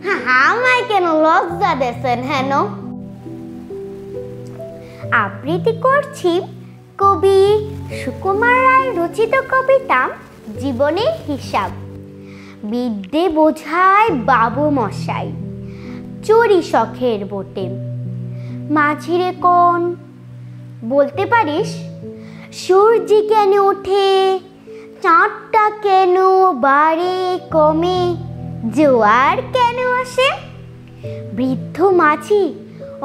আমায় কেন লজ্জা দেন হেন? আবৃত্তি করছি কবি সুকুমার রায় রচিত কবিতা জীবনের হিসাব। বিদ্যে বোঝায় বাবু মশাই, চুরি শখের বটে। মাঝিরে কোন বলতে পারিস? সূর্য কেন ওঠে, চাঁদটা কেন বাড়ে কমে, জোয়ার কেন আসে? বৃদ্ধ মাঝি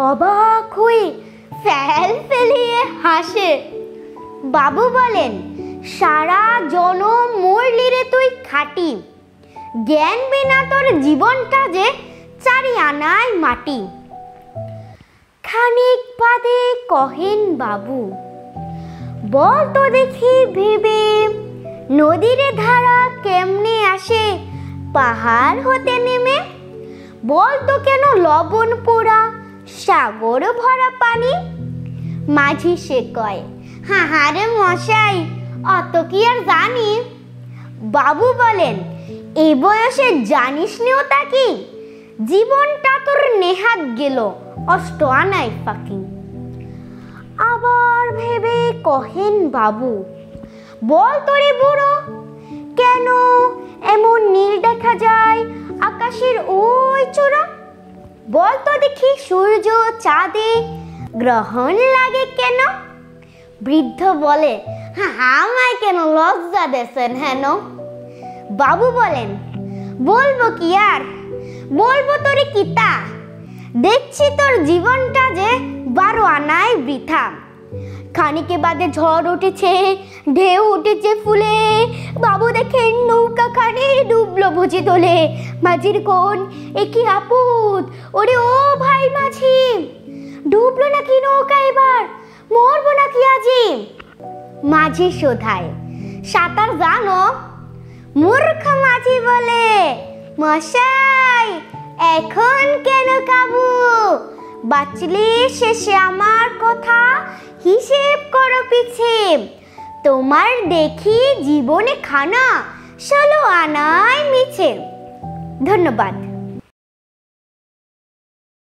অবাক হয়ে ফেল ফেলিয়ে হাসে। বাবু বলেন, সারা জনম মরলি রে তুই খাটি, জ্ঞান বিনা তোর জীবনটা যে চারি আনায় মাটি। খানিক বাদে কহেন বাবু, বল তো দেখি ভেবে, নদীর ধারা কেমনে আসে পাহাড় হতে নেমে? বল তো কেন লবণ পোড়া সাগর ভরা পানি? মাঝি সে কয়, হাহারে মশাই, অত কি আর জানি? বাবু বলেন, এই বয়সে জানিস নিও তা কি? জীবনটা তোর নেহাত গেল অষ্ট আনায় ফাঁকি। আবার ভেবে কহেন বাবু, বল তোরে বুড়ো, কেন এমন নীল দেখা যায় আকাশের ওই চূড়া? বল তো দেখি সূর্য চাঁদে গ্রহণ লাগে কেন? বৃদ্ধ বলে, আমায় কেন লজ্জা দেন হেন? বাবু বলেন, বলবো কি আর, বলবো তোরে কিতা? দেখছি তোর জীবনটা যে 12 আনায় বৃথা। খানিকে বাদে ঝড় উঠেছে, ঢেউ উঠেছে ফুলে, বাবু দেখেন নৌকা খানি ডুবলো বুঝি তোলে। মাঝির কোন একই আপদ, ওরে ও ভাই মাঝি, ডুবলো নাকি নৌকা এবার, মরবো নাকি আজি? মাঝি শোধায়, সাঁতার জানো? মূর্খ মাঝি বলে, মশাই এখন কেন কাবু? বাঁচলে শেষে আমার কথা হিসেব করো পিছে। তোমার দেখি জীবনে খানা 16 আনায় মিছে। ধন্যবাদ।